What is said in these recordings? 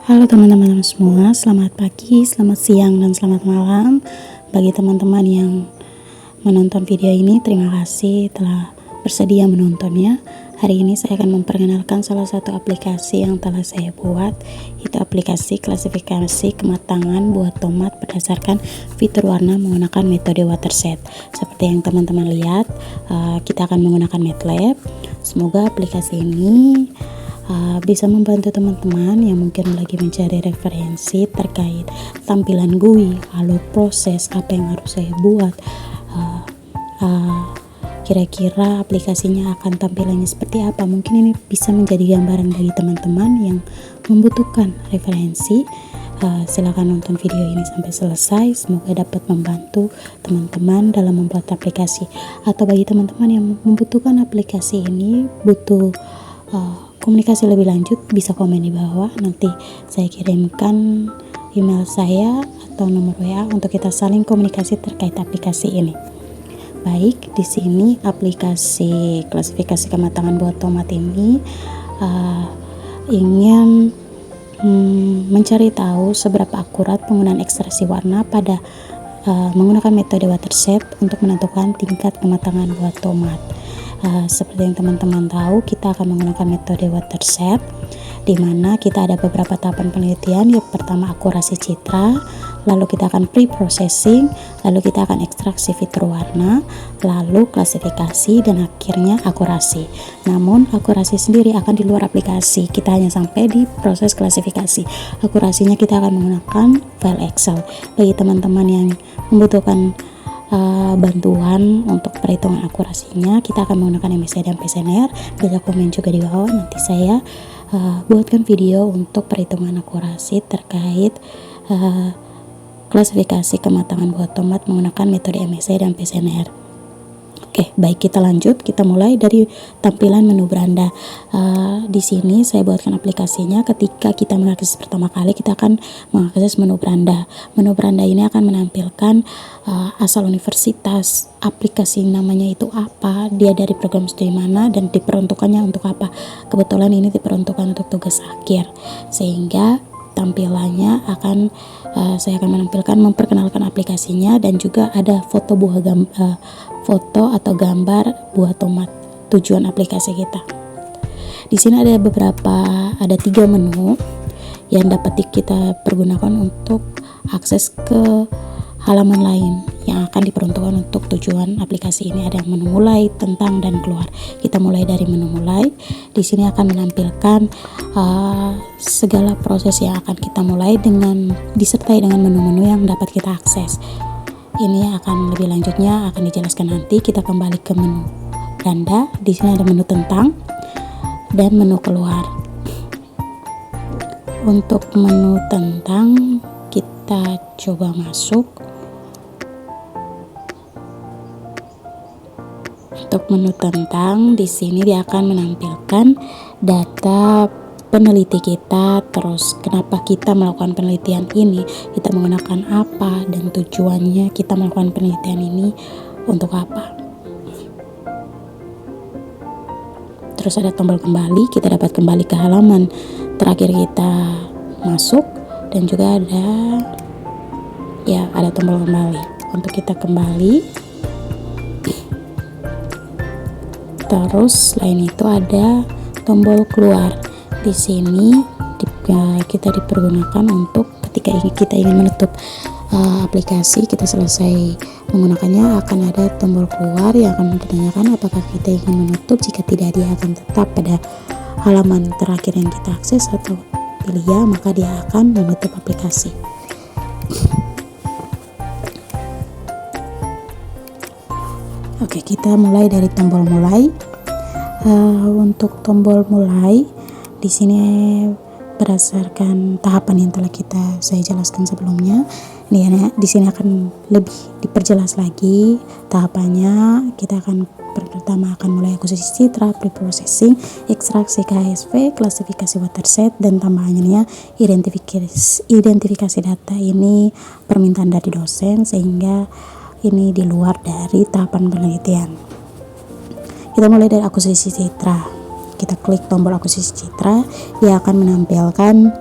Halo teman-teman semua, selamat pagi, selamat siang, dan selamat malam. Bagi teman-teman yang menonton video ini, terima kasih telah bersedia menontonnya. Hari ini saya akan memperkenalkan salah satu aplikasi yang telah saya buat, yaitu aplikasi klasifikasi kematangan buah tomat berdasarkan fitur warna menggunakan metode watershed. Seperti yang teman-teman lihat, kita akan menggunakan MATLAB. Semoga aplikasi ini bisa membantu teman-teman yang mungkin lagi mencari referensi terkait tampilan GUI, alur proses, apa yang harus saya buat, kira-kira aplikasinya akan tampilannya seperti apa. Mungkin ini bisa menjadi gambaran bagi teman-teman yang membutuhkan referensi. Silakan nonton video ini sampai selesai, semoga dapat membantu teman-teman dalam membuat aplikasi. Atau bagi teman-teman yang membutuhkan aplikasi ini, butuh komunikasi lebih lanjut, bisa komen di bawah, nanti saya kirimkan email saya atau nomor WA untuk kita saling komunikasi terkait aplikasi ini. Baik, di sini aplikasi klasifikasi kematangan buah tomat ini ingin mencari tahu seberapa akurat penggunaan ekstraksi warna pada menggunakan metode watershed untuk menentukan tingkat kematangan buah tomat. Seperti yang teman-teman tahu, kita akan menggunakan metode watershed, di mana kita ada beberapa tahapan penelitian. Yang pertama akurasi citra, lalu kita akan pre-processing, lalu kita akan ekstraksi fitur warna, lalu klasifikasi, dan akhirnya akurasi. Namun akurasi sendiri akan di luar aplikasi, kita hanya sampai di proses klasifikasi. Akurasinya kita akan menggunakan file Excel. Bagi teman-teman yang membutuhkan bantuan untuk perhitungan akurasinya, kita akan menggunakan MSI dan PSNR. Bisa komen juga di bawah, nanti saya buatkan video untuk perhitungan akurasi terkait klasifikasi kematangan buah tomat menggunakan metode MSI dan PSNR. Oke, baik, kita lanjut. Kita mulai dari tampilan menu beranda. Di sini saya buatkan aplikasinya. Ketika kita mengakses pertama kali, kita akan mengakses menu beranda. Menu beranda ini akan menampilkan asal universitas, aplikasi namanya itu apa, dia dari program studi mana, dan diperuntukannya untuk apa. Kebetulan ini diperuntukkan untuk tugas akhir, sehingga tampilannya akan saya akan menampilkan memperkenalkan aplikasinya, dan juga ada foto foto atau gambar buah tomat, tujuan aplikasi kita. Di sini ada ada 3 menu yang dapat kita pergunakan untuk akses ke halaman lain yang akan diperuntukkan untuk tujuan aplikasi ini. Ada menu mulai, tentang, dan keluar. Kita mulai dari menu mulai. Di sini akan menampilkan segala proses yang akan kita mulai disertai dengan menu-menu yang dapat kita akses. Ini akan lebih lanjutnya akan dijelaskan nanti. Kita kembali ke menu beranda. Di sini ada menu tentang dan menu keluar. Untuk menu tentang kita coba masuk. Untuk menu tentang, di sini dia akan menampilkan data peneliti kita, terus kenapa kita melakukan penelitian ini, kita menggunakan apa, dan tujuannya kita melakukan penelitian ini untuk apa. Terus ada tombol kembali, kita dapat kembali ke halaman terakhir kita masuk, dan juga ada tombol kembali untuk kita kembali. Terus selain itu ada tombol keluar. Di sini kita dipergunakan untuk ketika kita ingin menutup aplikasi, kita selesai menggunakannya, akan ada tombol keluar yang akan ditanyakan apakah kita ingin menutup. Jika tidak, dia akan tetap pada halaman terakhir yang kita akses, atau pilih ya, maka dia akan menutup aplikasi. Oke, kita mulai dari tombol mulai. Untuk tombol mulai, di sini berdasarkan tahapan yang telah saya jelaskan sebelumnya. Di sini akan lebih diperjelas lagi tahapannya. Kita pertama akan mulai akuisisi citra, pre-processing, ekstraksi KSV, klasifikasi watershed, dan tambahannya identifikasi data. Ini permintaan dari dosen, sehingga ini di luar dari tahapan penelitian. Kita mulai dari akuisisi citra. Kita klik tombol akuisisi citra, dia akan menampilkan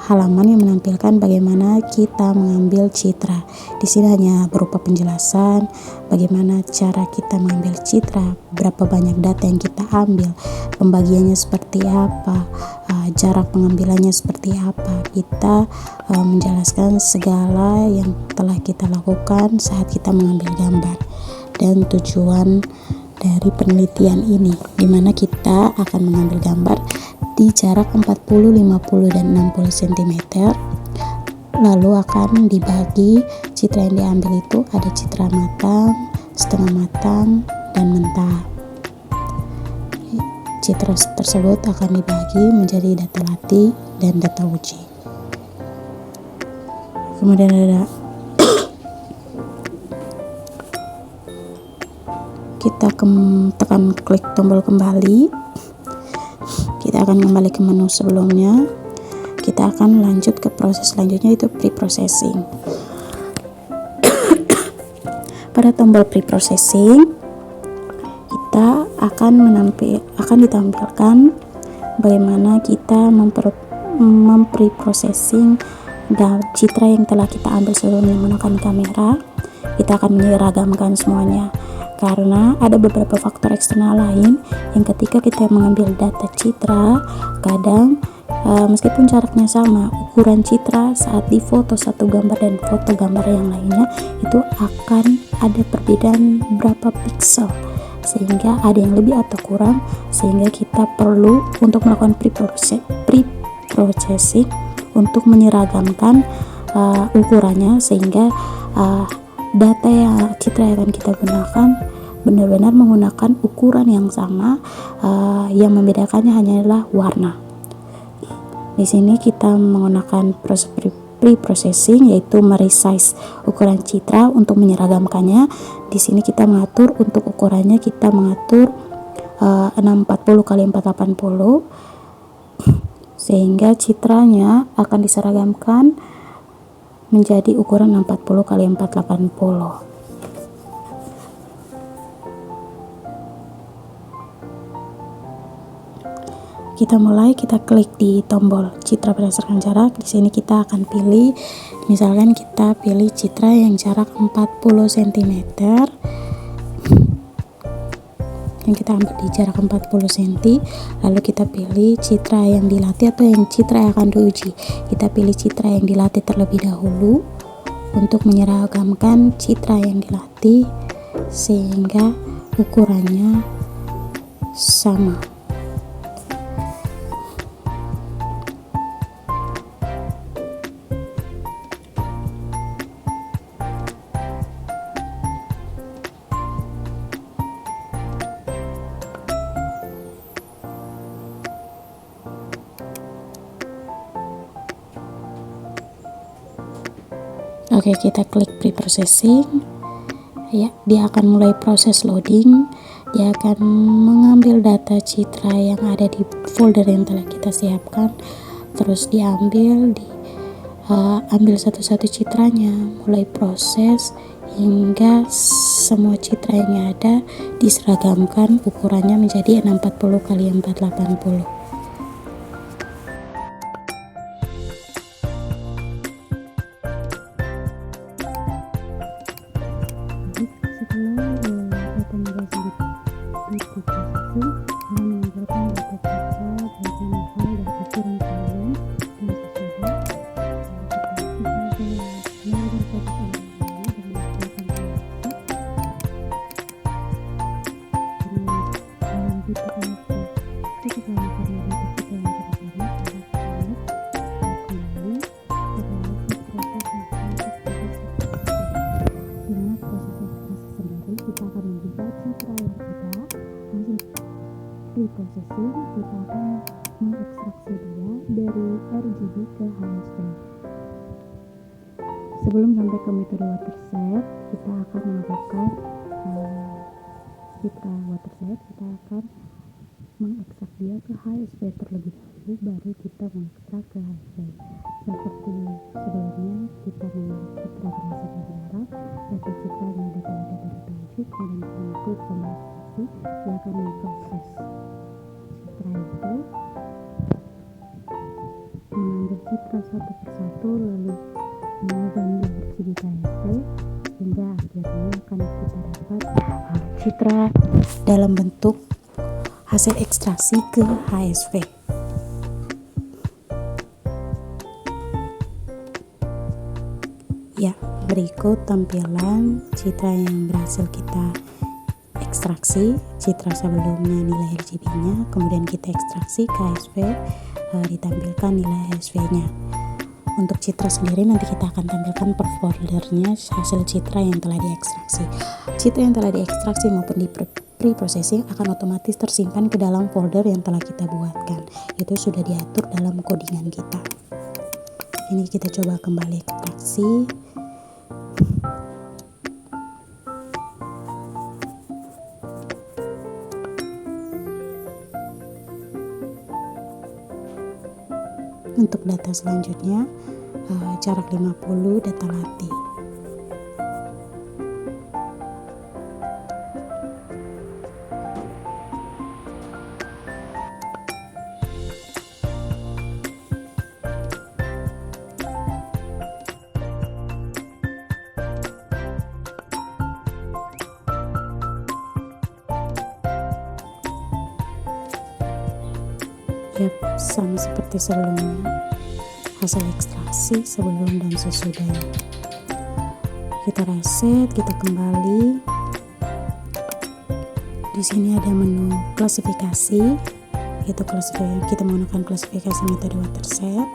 halaman yang menampilkan bagaimana kita mengambil citra. Di sini hanya berupa penjelasan bagaimana cara kita mengambil citra, berapa banyak data yang kita ambil, pembagiannya seperti apa, jarak pengambilannya seperti apa. Kita menjelaskan segala yang telah kita lakukan saat kita mengambil gambar dan tujuan dari penelitian ini, di mana kita akan mengambil gambar di jarak 40, 50, dan 60 cm. Lalu akan dibagi citra yang diambil itu ada citra matang, setengah matang, dan mentah. Citra tersebut akan dibagi menjadi data latih dan data uji. Kemudian ada kita tekan klik tombol kembali. Kita akan kembali ke menu sebelumnya. Kita akan lanjut ke proses selanjutnya, yaitu pre-processing. Pada tombol pre-processing kita akan ditampilkan bagaimana kita pre-processing citra yang telah kita ambil sebelumnya menggunakan kamera. Kita akan menyeragamkan semuanya, karena ada beberapa faktor eksternal lain yang ketika kita mengambil data citra, kadang meskipun jaraknya sama, ukuran citra saat difoto satu gambar dan foto gambar yang lainnya itu akan ada perbedaan berapa piksel, sehingga ada yang lebih atau kurang, sehingga kita perlu untuk melakukan pre-processing untuk menyeragamkan ukurannya, sehingga data citra yang akan kita gunakan benar-benar menggunakan ukuran yang sama. Yang membedakannya hanyalah warna. Di sini kita menggunakan proses pre-processing, yaitu meresize ukuran citra untuk menyeragamkannya. Di sini kita mengatur untuk ukurannya, kita mengatur 640 x 480, sehingga citranya akan diseragamkan menjadi ukuran 640 x 480. Kita klik di tombol citra berdasarkan jarak. Di sini kita akan pilih, misalkan kita pilih citra yang jarak 40 cm, yang kita ambil di jarak 40 cm. Lalu kita pilih citra yang dilatih atau yang citra yang akan diuji. Kita pilih citra yang dilatih terlebih dahulu untuk menyeragamkan citra yang dilatih sehingga ukurannya sama. Oke, kita klik pre-processing. Ya, dia akan mulai proses loading. Dia akan mengambil data citra yang ada di folder yang telah kita siapkan. Terus diambil, ambil satu-satu citranya, mulai proses hingga semua citra yang ada diseragamkan ukurannya menjadi 640 x 480. Pre-processing, kita akan mengekstraksi dia dari RGB ke HSP. Sebelum sampai ke metode waterset, kita akan melakukan citra waterset. Kita akan mengekstrak dia ke HSP terlebih dahulu, baru kita mengekstrak ke HSP. Seperti sebelumnya, kita mengambil citra berdasarkan jarak, data citranya data-data dari uji, kemudian kita mengklik tombol ekstraksi. Dia akan memproses citra itu, mengambil itu lalu mengubah nilai RGB ke HSV hingga akhirnya akan kita dapat citra dalam bentuk hasil ekstraksi ke HSV. Ya, berikut tampilan citra yang berhasil kita ekstraksi, citra sebelumnya nilai RGB-nya, kemudian kita ekstraksi ke HSV, ditampilkan nilai HSV-nya. Untuk citra sendiri nanti kita akan tampilkan per foldernya hasil citra yang telah diekstraksi. Citra yang telah diekstraksi maupun di pre-processing akan otomatis tersimpan ke dalam folder yang telah kita buatkan. Itu sudah diatur dalam codingan kita. Ini kita coba kembali ekstraksi. Untuk data selanjutnya, jarak 50 data latih. Yap, sama seperti sebelumnya, hasil ekstraksi sebelum dan sesudahnya. Kita reset, kita kembali. Di sini ada menu klasifikasi, itu kita menggunakan klasifikasi metode waterset.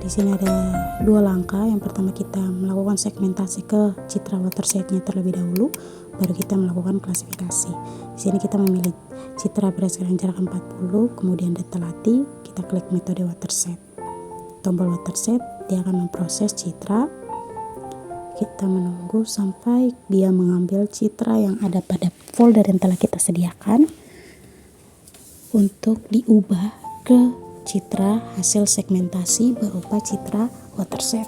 Di sini ada dua langkah. Yang pertama kita melakukan segmentasi ke citra watersetnya terlebih dahulu, baru kita melakukan klasifikasi. Di sini kita memilih citra berdasarkan jarak 40, kemudian data latih, kita klik metode waterset. Tombol waterset, dia akan memproses citra. Kita menunggu sampai dia mengambil citra yang ada pada folder yang telah kita sediakan untuk diubah ke citra hasil segmentasi berupa citra waterset.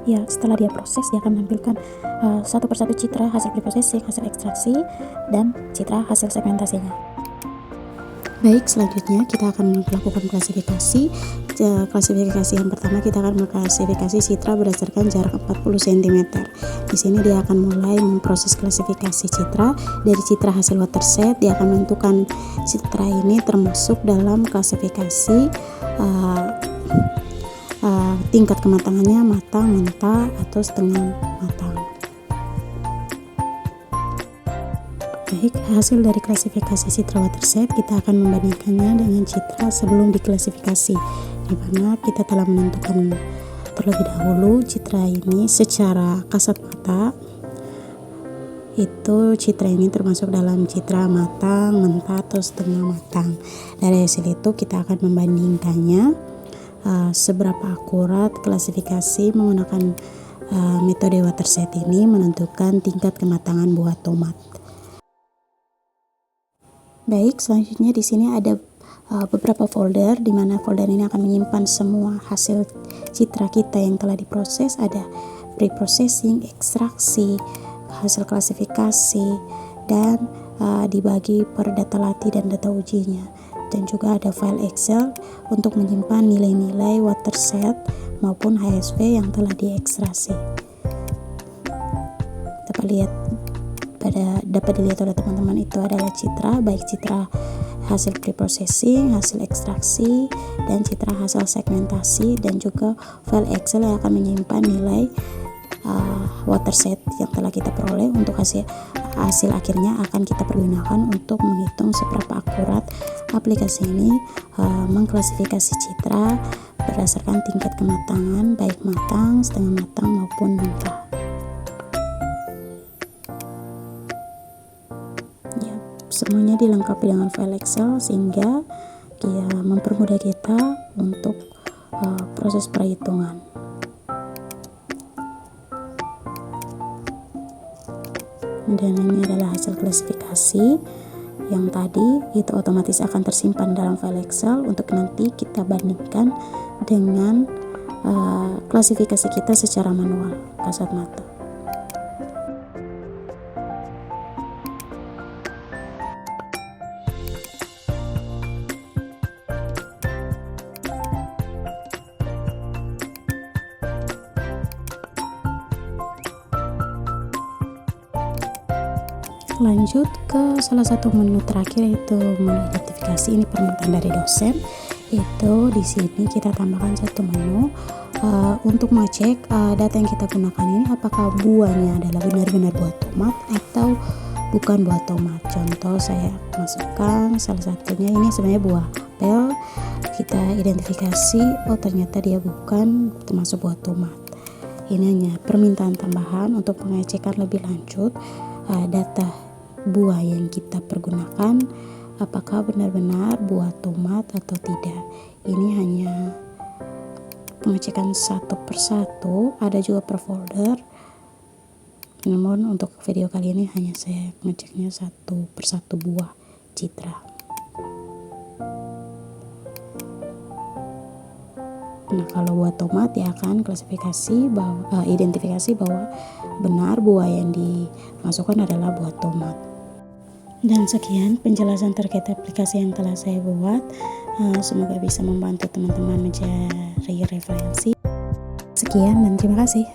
Ya, setelah dia proses, dia akan menampilkan satu persatu citra hasil preprocessing, hasil ekstraksi, dan citra hasil segmentasinya. Baik, selanjutnya kita akan melakukan klasifikasi. Klasifikasi yang pertama, kita akan mengklasifikasi citra berdasarkan jarak 40 cm. Di sini dia akan mulai memproses klasifikasi citra. Dari citra hasil waterset, dia akan menentukan citra ini termasuk dalam klasifikasi tingkat kematangannya matang, mentah, atau setengah matang. Baik, hasil dari klasifikasi citra waterset kita akan membandingkannya dengan citra sebelum diklasifikasi, di mana kita telah menentukan terlebih dahulu citra ini secara kasat mata. Itu citra ini termasuk dalam citra matang, mentah, atau setengah matang. Dari hasil itu kita akan membandingkannya seberapa akurat klasifikasi menggunakan metode waterset ini menentukan tingkat kematangan buah tomat. Baik, selanjutnya di sini ada beberapa folder, di mana folder ini akan menyimpan semua hasil citra kita yang telah diproses. Ada pre-processing, ekstraksi, hasil klasifikasi, dan dibagi per data latih dan data ujinya. Dan juga ada file Excel untuk menyimpan nilai-nilai waterset maupun HSV yang telah diekstraksi. dapat dilihat oleh teman-teman itu adalah citra, baik citra hasil preprocessing, hasil ekstraksi, dan citra hasil segmentasi, dan juga file Excel yang akan menyimpan nilai waterset yang telah kita peroleh. Untuk hasil akhirnya akan kita pergunakan untuk menghitung seberapa akurat aplikasi ini mengklasifikasi citra berdasarkan tingkat kematangan, baik matang, setengah matang maupun mentah. Ya, semuanya dilengkapi dengan file Excel sehingga dia mempermudah kita untuk proses perhitungan. Dan ini adalah hasil klasifikasi yang tadi itu otomatis akan tersimpan dalam file Excel untuk nanti kita bandingkan dengan klasifikasi kita secara manual kasat mata. Lanjut ke salah satu menu terakhir, yaitu menu identifikasi. Ini permintaan dari dosen. Itu di sini kita tambahkan satu menu untuk mengecek data yang kita gunakan ini apakah buahnya adalah benar-benar buah tomat atau bukan buah tomat. Contoh saya masukkan salah satunya, ini sebenarnya buah apel. Kita identifikasi, oh ternyata dia bukan termasuk buah tomat. Ini hanya permintaan tambahan untuk pengecekan lebih lanjut data buah yang kita pergunakan apakah benar-benar buah tomat atau tidak. Ini hanya pengecekan satu persatu, ada juga per folder. Namun untuk video kali ini hanya saya mengeceknya satu persatu buah citra. Nah, kalau buah tomat ya akan klasifikasi bahwa identifikasi bahwa benar buah yang dimasukkan adalah buah tomat. Dan sekian penjelasan terkait aplikasi yang telah saya buat. Semoga bisa membantu teman-teman mencari referensi. Sekian dan terima kasih.